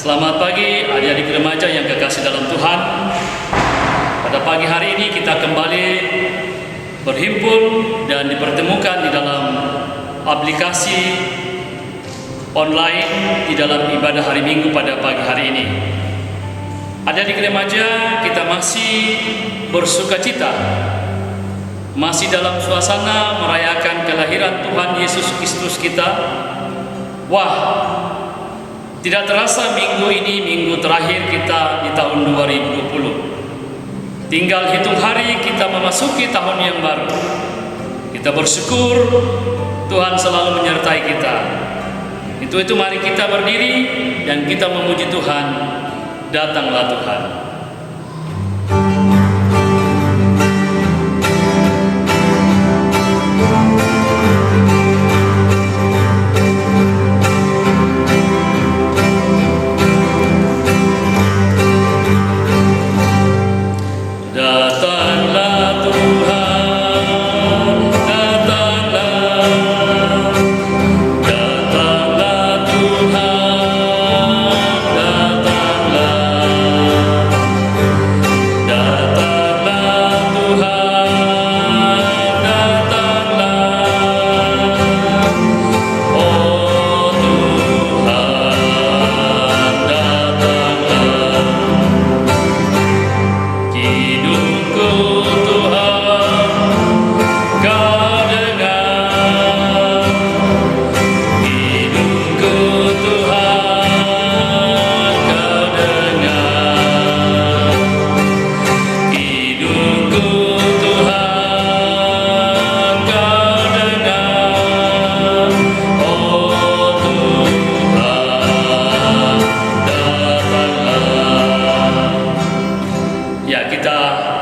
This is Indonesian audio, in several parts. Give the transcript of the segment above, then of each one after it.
Selamat pagi adik-adik remaja yang kekasih dalam Tuhan. Pada pagi hari ini kita kembali berhimpun dan dipertemukan di dalam aplikasi online di dalam ibadah hari Minggu pada pagi hari ini. Adik-adik remaja, kita masih bersukacita, masih dalam suasana merayakan kelahiran Tuhan Yesus Kristus kita. Wah, tidak terasa minggu ini minggu terakhir kita di tahun 2020. Tinggal hitung hari kita memasuki tahun yang baru. Kita bersyukur Tuhan selalu menyertai kita. Itu mari kita berdiri dan kita memuji Tuhan. Datanglah Tuhan.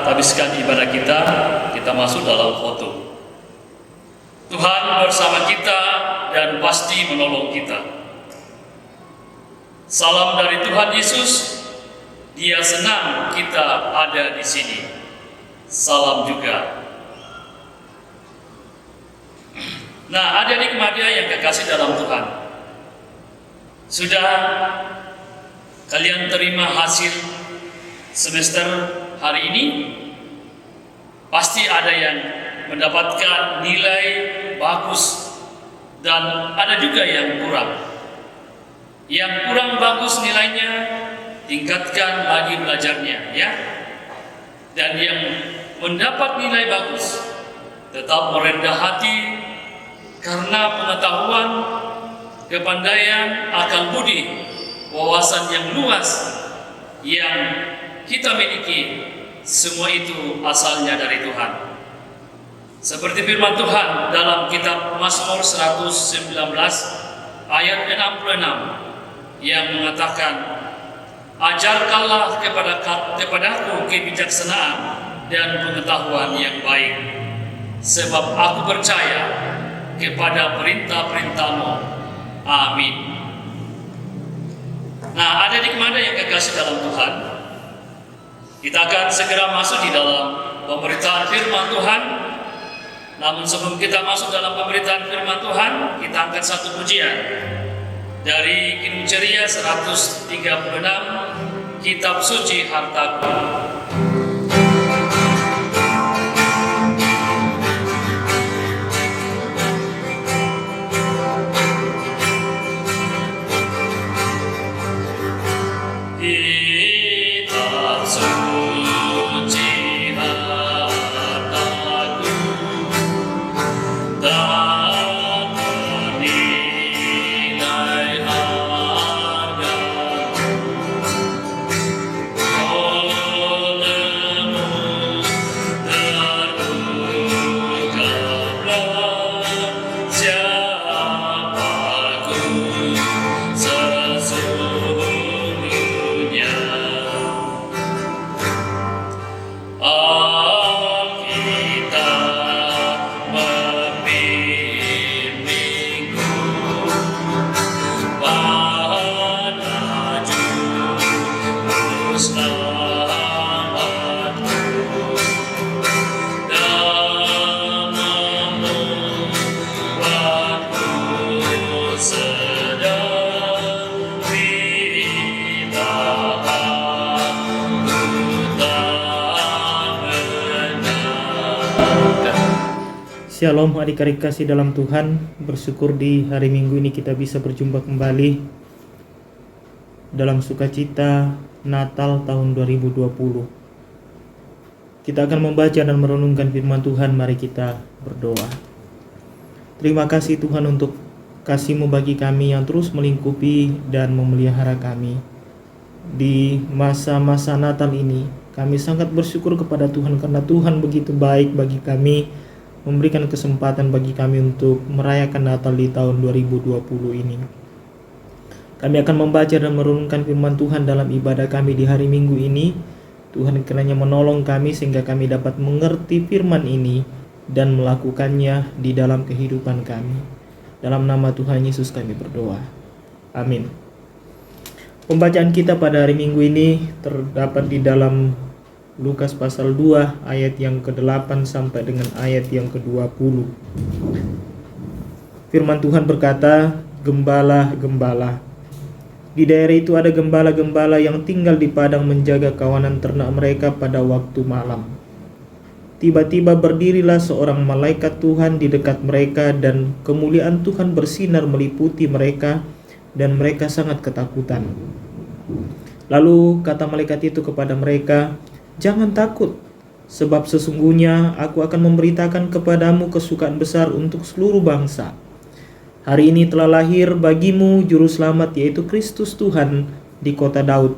Habiskan ibadah kita masuk dalam foto. Tuhan bersama kita dan pasti menolong kita. Salam dari Tuhan Yesus. Dia senang kita ada di sini. Salam juga. Nah, adik-adik remaja yang kekasih dalam Tuhan, sudah kalian terima hasil semester hari ini? Pasti ada yang mendapatkan nilai bagus dan ada juga yang kurang. Yang kurang bagus nilainya, tingkatkan lagi belajarnya, ya. Dan yang mendapat nilai bagus, tetap merendah hati karena pengetahuan, kepandaian, akal budi, wawasan yang luas yang kita miliki, semua itu asalnya dari Tuhan. Seperti firman Tuhan dalam kitab Mazmur 119 ayat 66 yang mengatakan, ajarkanlah kepadaku kebijaksanaan dan pengetahuan yang baik, sebab aku percaya kepada perintah-perintah-Mu. Amin. Nah, adik-adik mana yang kekasih dalam Tuhan, kita akan segera masuk di dalam pemberitaan firman Tuhan. Namun sebelum kita masuk dalam pemberitaan firman Tuhan, kita angkat satu pujian dari Kidung Ceria 136, Kitab Suci Hartaku. Alkitab membimbing Shalom adik-adik kasih dalam Tuhan. Bersyukur di hari Minggu ini kita bisa berjumpa kembali dalam sukacita Natal tahun 2020. Kita akan membaca dan merenungkan firman Tuhan. Mari kita berdoa. Terima kasih Tuhan untuk kasih-Mu bagi kami yang terus melingkupi dan memelihara kami. Di masa-masa Natal ini kami sangat bersyukur kepada Tuhan karena Tuhan begitu baik bagi kami, memberikan kesempatan bagi kami untuk merayakan Natal di tahun 2020 ini. Kami akan membaca dan merenungkan firman Tuhan dalam ibadah kami di hari Minggu ini. Tuhan kiranya menolong kami sehingga kami dapat mengerti firman ini dan melakukannya di dalam kehidupan kami. Dalam nama Tuhan Yesus kami berdoa. Amin. Pembacaan kita pada hari Minggu ini terdapat di dalam Lukas pasal 2 ayat yang ke-8 sampai dengan ayat yang ke-20. Firman Tuhan berkata, "Gembala-gembala. Di daerah itu ada gembala-gembala yang tinggal di padang menjaga kawanan ternak mereka pada waktu malam. Tiba-tiba berdirilah seorang malaikat Tuhan di dekat mereka dan kemuliaan Tuhan bersinar meliputi mereka dan mereka sangat ketakutan. Lalu kata malaikat itu kepada mereka, 'Jangan takut, sebab sesungguhnya aku akan memberitakan kepadamu kesukaan besar untuk seluruh bangsa. Hari ini telah lahir bagimu juru selamat, yaitu Kristus Tuhan di kota Daud.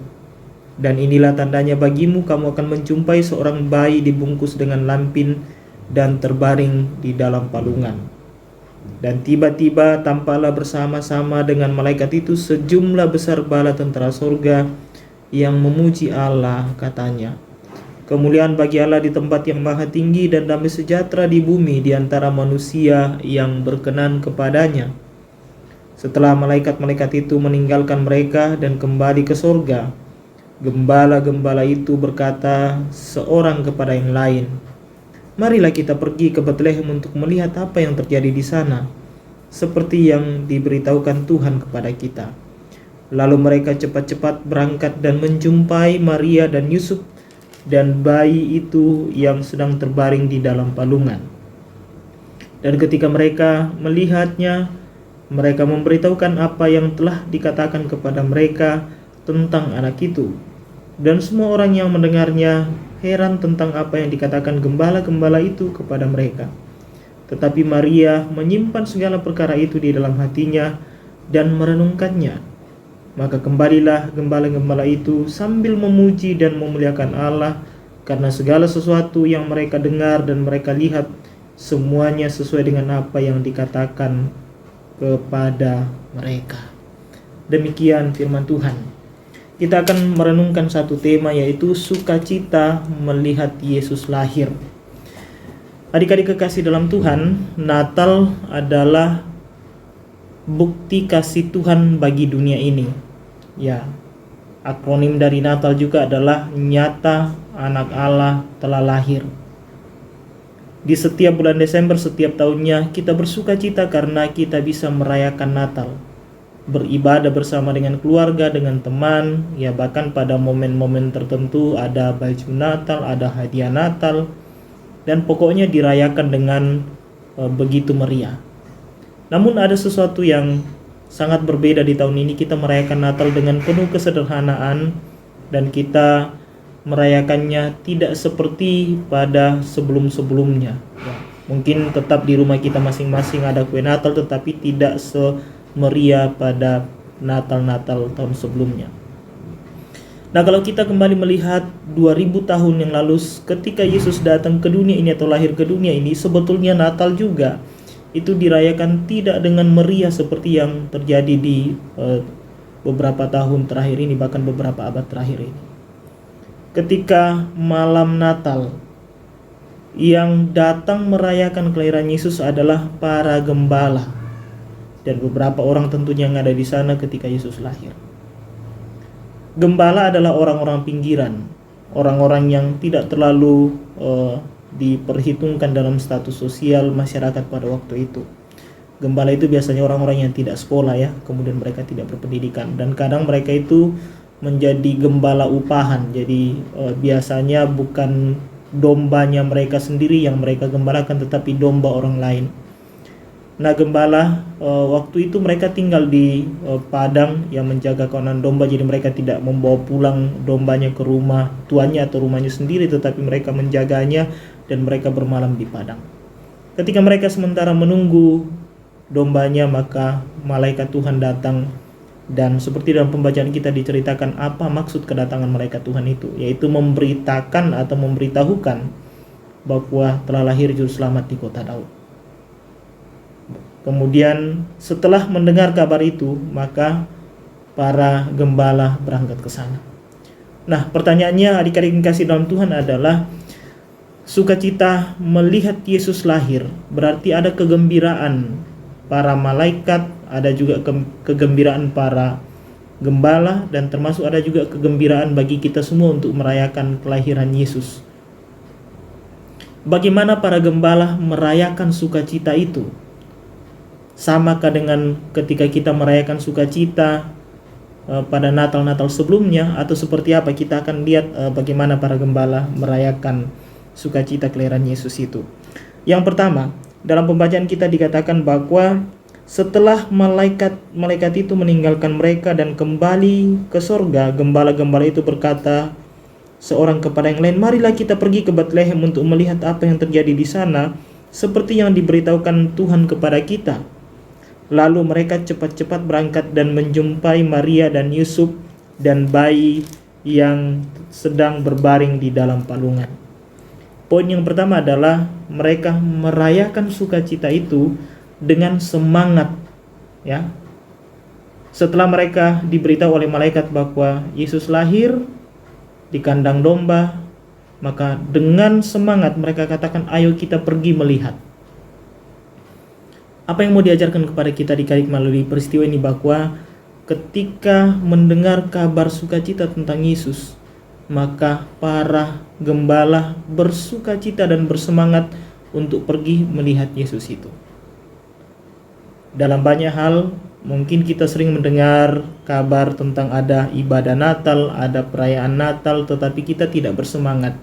Dan inilah tandanya bagimu, kamu akan menjumpai seorang bayi dibungkus dengan lampin dan terbaring di dalam palungan.' Dan tiba-tiba tampaklah bersama-sama dengan malaikat itu sejumlah besar bala tentara surga yang memuji Allah, katanya, 'Kemuliaan bagi Allah di tempat yang maha tinggi dan damai sejahtera di bumi di antara manusia yang berkenan kepadanya.' Setelah malaikat-malaikat itu meninggalkan mereka dan kembali ke surga, gembala-gembala itu berkata seorang kepada yang lain, 'Marilah kita pergi ke Betlehem untuk melihat apa yang terjadi di sana, seperti yang diberitahukan Tuhan kepada kita.' Lalu mereka cepat-cepat berangkat dan menjumpai Maria dan Yusuf dan bayi itu yang sedang terbaring di dalam palungan. Dan ketika mereka melihatnya, mereka memberitahukan apa yang telah dikatakan kepada mereka tentang anak itu. Dan semua orang yang mendengarnya heran tentang apa yang dikatakan gembala-gembala itu kepada mereka. Tetapi Maria menyimpan segala perkara itu di dalam hatinya dan merenungkannya. Maka kembalilah gembala-gembala itu sambil memuji dan memuliakan Allah karena segala sesuatu yang mereka dengar dan mereka lihat semuanya sesuai dengan apa yang dikatakan kepada mereka." Demikian firman Tuhan. Kita akan merenungkan satu tema, yaitu sukacita melihat Yesus lahir. Adik-adik kekasih dalam Tuhan, Natal adalah bukti kasih Tuhan bagi dunia ini. Ya, akronim dari Natal juga adalah nyata anak Allah telah lahir. Di setiap bulan Desember setiap tahunnya kita bersukacita karena kita bisa merayakan Natal, beribadah bersama dengan keluarga, dengan teman, ya bahkan pada momen-momen tertentu ada baju Natal, ada hadiah Natal, dan pokoknya dirayakan dengan begitu meriah. Namun ada sesuatu yang sangat berbeda di tahun ini. Kita merayakan Natal dengan penuh kesederhanaan dan kita merayakannya tidak seperti pada sebelum-sebelumnya. Ya, mungkin tetap di rumah kita masing-masing ada kue Natal, tetapi tidak semeriah pada Natal-Natal tahun sebelumnya. Nah, kalau kita kembali melihat 2000 tahun yang lalu ketika Yesus datang ke dunia ini atau lahir ke dunia ini, sebetulnya Natal juga itu dirayakan tidak dengan meriah seperti yang terjadi di beberapa tahun terakhir ini, bahkan beberapa abad terakhir ini. Ketika malam Natal, yang datang merayakan kelahiran Yesus adalah para gembala dan beberapa orang tentunya yang ada di sana ketika Yesus lahir. Gembala adalah orang-orang pinggiran, orang-orang yang tidak terlalu diperhitungkan dalam status sosial masyarakat pada waktu itu. Gembala itu biasanya orang-orang yang tidak sekolah ya, kemudian mereka tidak berpendidikan, dan kadang mereka itu menjadi gembala upahan. Jadi biasanya bukan dombanya mereka sendiri yang mereka gembalakan, tetapi domba orang lain. Nah, gembala waktu itu mereka tinggal di padang yang menjaga kawanan domba, jadi mereka tidak membawa pulang dombanya ke rumah tuannya atau rumahnya sendiri, tetapi mereka menjaganya dan mereka bermalam di padang. Ketika mereka sementara menunggu dombanya, maka malaikat Tuhan datang, dan seperti dalam pembacaan kita diceritakan apa maksud kedatangan malaikat Tuhan itu, yaitu memberitakan atau memberitahukan bahwa telah lahir juru selamat di kota Daud. Kemudian setelah mendengar kabar itu, maka para gembala berangkat ke sana. Nah, pertanyaannya adik-adik yang kasih dalam Tuhan adalah, sukacita melihat Yesus lahir berarti ada kegembiraan para malaikat, ada juga kegembiraan para gembala, dan termasuk ada juga kegembiraan bagi kita semua untuk merayakan kelahiran Yesus. Bagaimana para gembala merayakan sukacita itu? Samakah dengan ketika kita merayakan sukacita pada Natal-Natal sebelumnya, atau seperti apa? Kita akan lihat bagaimana para gembala merayakan sukacita kelahiran Yesus itu. Yang pertama, dalam pembacaan kita dikatakan bahwa setelah malaikat itu meninggalkan mereka dan kembali ke sorga, gembala-gembala itu berkata seorang kepada yang lain, "Marilah kita pergi ke Betlehem untuk melihat apa yang terjadi di sana, seperti yang diberitahukan Tuhan kepada kita." Lalu mereka cepat-cepat berangkat dan menjumpai Maria dan Yusuf dan bayi yang sedang berbaring di dalam palungan. Poin yang pertama adalah mereka merayakan sukacita itu dengan semangat, ya. Setelah mereka diberitahu oleh malaikat bahwa Yesus lahir di kandang domba, maka dengan semangat mereka katakan, "Ayo kita pergi melihat." Apa yang mau diajarkan kepada kita adik-adik melalui peristiwa ini, bahwa ketika mendengar kabar sukacita tentang Yesus, maka para gembala bersukacita dan bersemangat untuk pergi melihat Yesus itu. Dalam banyak hal, mungkin kita sering mendengar kabar tentang ada ibadah Natal, ada perayaan Natal, tetapi kita tidak bersemangat.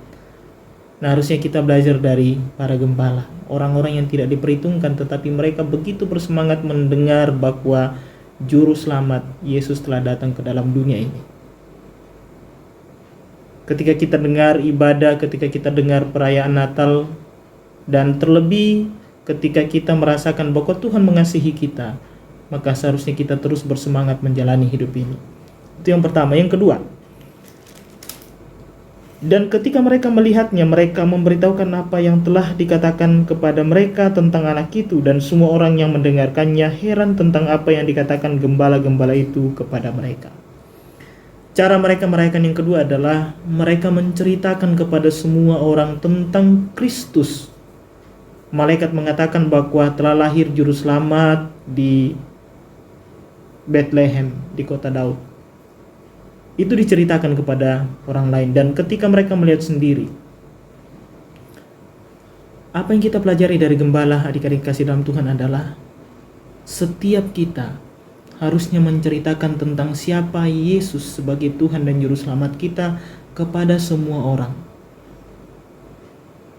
Nah, harusnya kita belajar dari para gembala, orang-orang yang tidak diperhitungkan, tetapi mereka begitu bersemangat mendengar bahwa Juru Selamat Yesus telah datang ke dalam dunia ini. Ketika kita dengar ibadah, ketika kita dengar perayaan Natal, dan terlebih ketika kita merasakan bahwa Tuhan mengasihi kita, maka seharusnya kita terus bersemangat menjalani hidup ini. Itu yang pertama. Yang kedua, dan ketika mereka melihatnya, mereka memberitahukan apa yang telah dikatakan kepada mereka tentang anak itu, dan semua orang yang mendengarkannya heran tentang apa yang dikatakan gembala-gembala itu kepada mereka. Cara mereka merayakan yang kedua adalah mereka menceritakan kepada semua orang tentang Kristus. Malaikat mengatakan bahwa telah lahir Juru Selamat di Bethlehem, di kota Daud. Itu diceritakan kepada orang lain, dan ketika mereka melihat sendiri, apa yang kita pelajari dari gembala adik-adik kasih dalam Tuhan adalah setiap kita harusnya menceritakan tentang siapa Yesus sebagai Tuhan dan Juru Selamat kita kepada semua orang.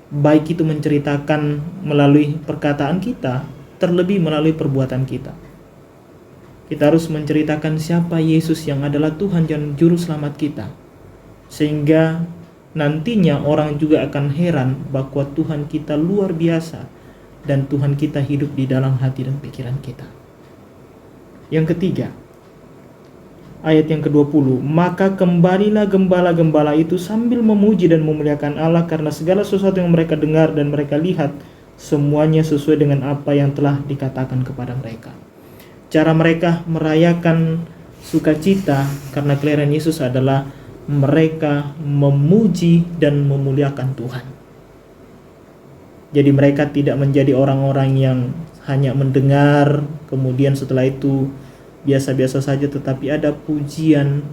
Baik itu menceritakan melalui perkataan kita, terlebih melalui perbuatan kita. Kita harus menceritakan siapa Yesus yang adalah Tuhan dan Juru Selamat kita, sehingga nantinya orang juga akan heran bahwa Tuhan kita luar biasa dan Tuhan kita hidup di dalam hati dan pikiran kita. Yang ketiga, ayat yang ke-20, "Maka kembalilah gembala-gembala itu sambil memuji dan memuliakan Allah karena segala sesuatu yang mereka dengar dan mereka lihat, semuanya sesuai dengan apa yang telah dikatakan kepada mereka." Cara mereka merayakan sukacita karena kelahiran Yesus adalah mereka memuji dan memuliakan Tuhan. Jadi mereka tidak menjadi orang-orang yang hanya mendengar, kemudian setelah itu biasa-biasa saja, tetapi ada pujian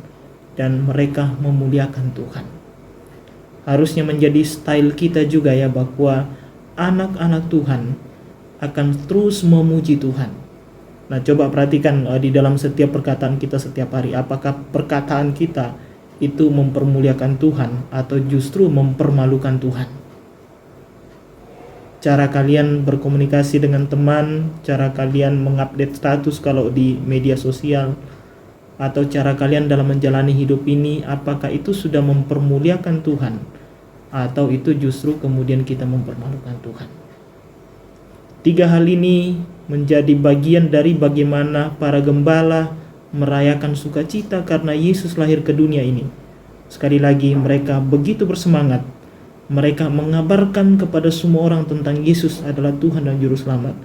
dan mereka memuliakan Tuhan. Harusnya menjadi style kita juga ya, bahwa anak-anak Tuhan akan terus memuji Tuhan. Nah, coba perhatikan di dalam setiap perkataan kita setiap hari, apakah perkataan kita itu mempermuliakan Tuhan atau justru mempermalukan Tuhan? cara kalian berkomunikasi dengan teman, cara kalian mengupdate status kalau di media sosial, atau cara kalian dalam menjalani hidup ini, apakah itu sudah mempermuliakan Tuhan, atau itu justru kemudian kita mempermalukan Tuhan? 3 hal ini menjadi bagian dari bagaimana para gembala merayakan sukacita karena Yesus lahir ke dunia ini. Sekali lagi, mereka begitu bersemangat. Mereka mengabarkan kepada semua orang tentang Yesus adalah Tuhan dan Juru Selamat.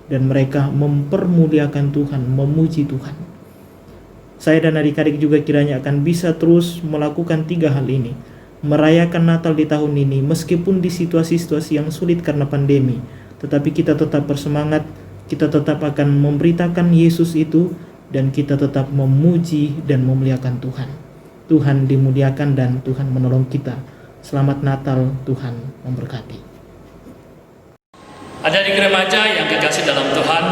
Dan mereka mempermuliakan Tuhan, memuji Tuhan. Saya dan adik-adik juga kiranya akan bisa terus melakukan 3 hal ini. Merayakan Natal di tahun ini meskipun di situasi-situasi yang sulit karena pandemi. Tetapi kita tetap bersemangat, kita tetap akan memberitakan Yesus itu, dan kita tetap memuji dan memuliakan Tuhan. Tuhan dimuliakan dan Tuhan menolong kita. Selamat Natal, Tuhan memberkati. Adik-adik remaja yang kekasih dalam Tuhan,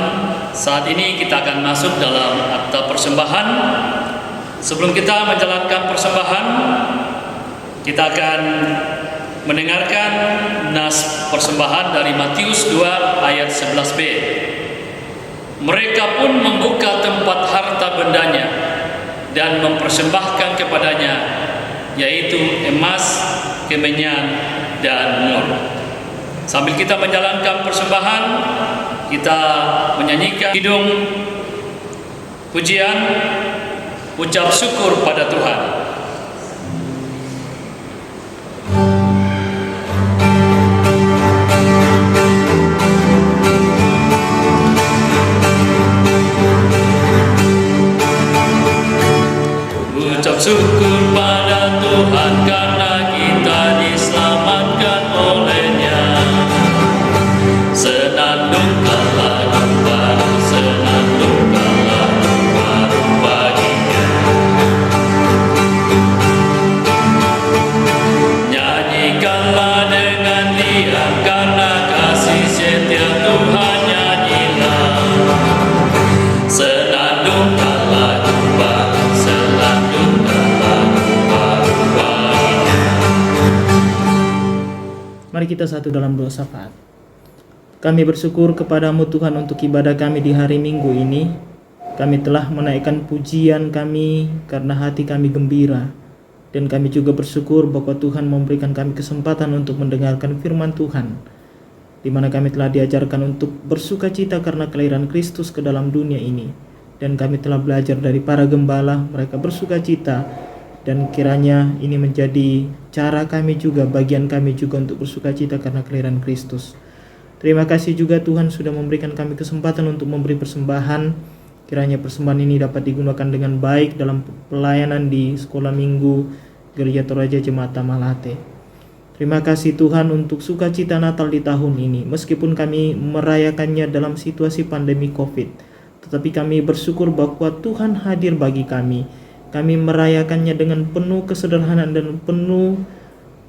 saat ini kita akan masuk dalam akta persembahan. Sebelum kita menjalankan persembahan, kita akan mendengarkan nas persembahan dari Matius 2 ayat 11b. Mereka pun membuka tempat harta bendanya dan mempersembahkan kepadanya, yaitu emas, kemenyan, dan mur. Sambil kita menjalankan persembahan, kita menyanyikan kidung pujian, ucap syukur pada Tuhan. Ucap syukur pada Tuhan karena kita diselamatkan oleh-Nya. Senandungkan lagu baru, senandungkan lagu baru bagi-Nya. Nyanyikanlah dengan Dia karena kasih setia Tuhan, nyanyilah. Senandungkan lagu baru, senandungkan lagu baru bagi-Nya. Mari kita satu dalam doa syafaat. Kami bersyukur kepadamu Tuhan untuk ibadah kami di hari Minggu ini. Kami telah menaikkan pujian kami karena hati kami gembira. Dan kami juga bersyukur bahwa Tuhan memberikan kami kesempatan untuk mendengarkan firman Tuhan, di mana kami telah diajarkan untuk bersukacita karena kelahiran Kristus ke dalam dunia ini. Dan kami telah belajar dari para gembala, mereka bersukacita. Dan kiranya ini menjadi cara kami juga, bagian kami juga untuk bersukacita karena kelahiran Kristus. Terima kasih juga Tuhan sudah memberikan kami kesempatan untuk memberi persembahan. Kiranya persembahan ini dapat digunakan dengan baik dalam pelayanan di sekolah minggu Gereja Toraja Jemaat Malate. Terima kasih Tuhan untuk sukacita Natal di tahun ini. Meskipun kami merayakannya dalam situasi pandemi COVID, tetapi kami bersyukur bahwa Tuhan hadir bagi kami. Kami merayakannya dengan penuh kesederhanaan dan penuh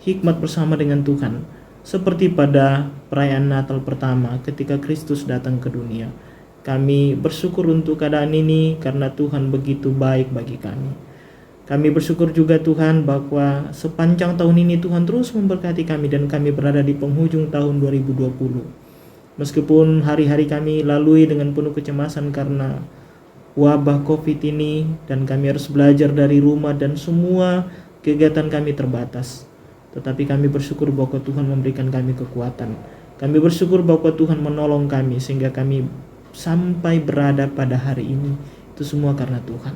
hikmat bersama dengan Tuhan. Seperti pada perayaan Natal pertama ketika Kristus datang ke dunia. Kami bersyukur untuk keadaan ini karena Tuhan begitu baik bagi kami. Kami bersyukur juga Tuhan bahwa sepanjang tahun ini Tuhan terus memberkati kami dan kami berada di penghujung tahun 2020. Meskipun hari-hari kami lalui dengan penuh kecemasan karena wabah COVID ini dan kami harus belajar dari rumah dan semua kegiatan kami terbatas. Tetapi kami bersyukur bahwa Tuhan memberikan kami kekuatan. Kami bersyukur bahwa Tuhan menolong kami sehingga kami sampai berada pada hari ini. Itu semua karena Tuhan.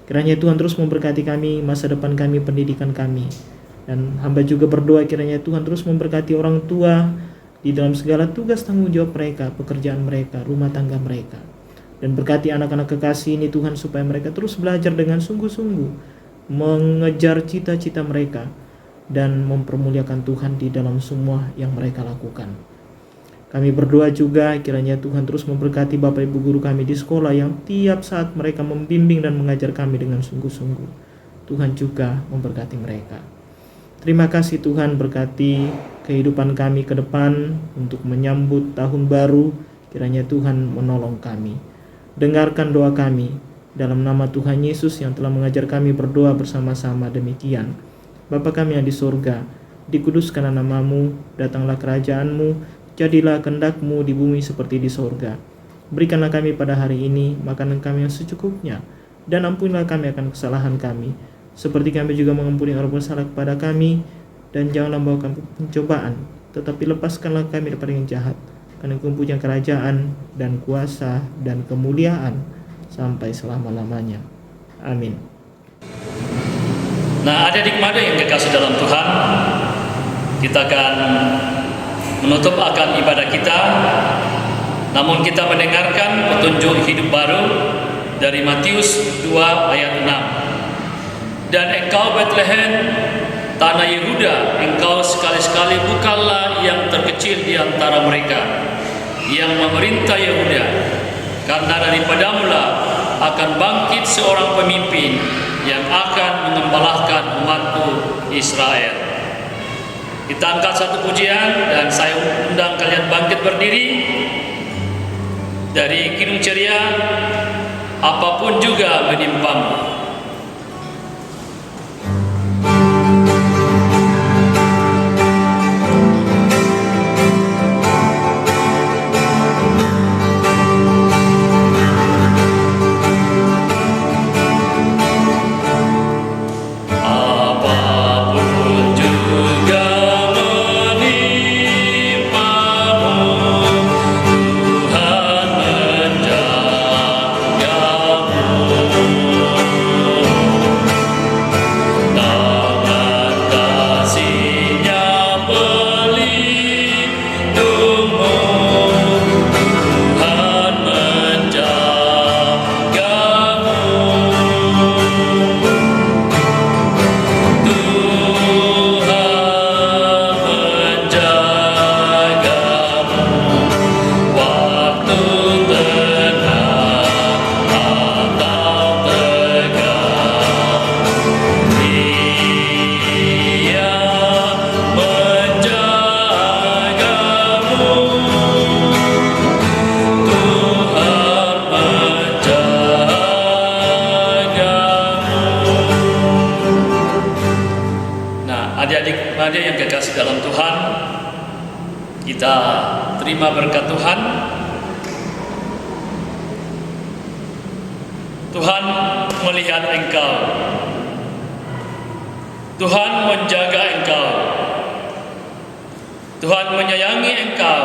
Kiranya Tuhan terus memberkati kami, masa depan kami, pendidikan kami. Dan hamba juga berdoa kiranya Tuhan terus memberkati orang tua di dalam segala tugas tanggung jawab mereka, pekerjaan mereka, rumah tangga mereka. Dan berkati anak-anak kekasih ini Tuhan supaya mereka terus belajar dengan sungguh-sungguh, mengejar cita-cita mereka, dan mempermuliakan Tuhan di dalam semua yang mereka lakukan. Kami berdoa juga kiranya Tuhan terus memberkati Bapak Ibu guru kami di sekolah yang tiap saat mereka membimbing dan mengajar kami dengan sungguh-sungguh. Tuhan juga memberkati mereka. Terima kasih Tuhan, berkati kehidupan kami ke depan untuk menyambut tahun baru. Kiranya Tuhan menolong kami. Dengarkan doa kami dalam nama Tuhan Yesus yang telah mengajar kami berdoa bersama-sama demikian. Bapa kami yang di surga, dikuduskanlah namamu, datanglah kerajaanmu, Jadilah kehendak-Mu di bumi seperti di sorga. Berikanlah kami pada hari ini makanan kami yang secukupnya, dan ampunilah kami akan kesalahan kami, seperti kami juga mengampuni orang bersalah kepada kami. Dan janganlah membawa kami ke pencobaan, tetapi lepaskanlah kami daripada yang jahat. Karena Engkau punya kerajaan dan kuasa dan kemuliaan sampai selama-lamanya. Amin. Nah, adik-adik mada yang kekasih dalam Tuhan, kita akan menutup akan ibadah kita, namun kita mendengarkan petunjuk hidup baru dari Matius 2 ayat 6. Dan engkau Bethlehem, tanah Yehuda, engkau sekali-sekali bukanlah yang terkecil di antara mereka yang memerintah Yehuda, karena daripadamulah akan bangkit seorang pemimpin yang akan mengembalahkan umatku Israel. Kita angkat satu pujian dan saya undang kalian bangkit berdiri. Dari Kidung Ceria, apapun juga menimpamu. Adik-adik yang kekasih dalam Tuhan, kita terima berkat Tuhan. Tuhan melihat engkau, Tuhan menjaga engkau, Tuhan menyayangi engkau.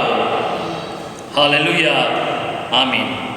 Haleluya, amin.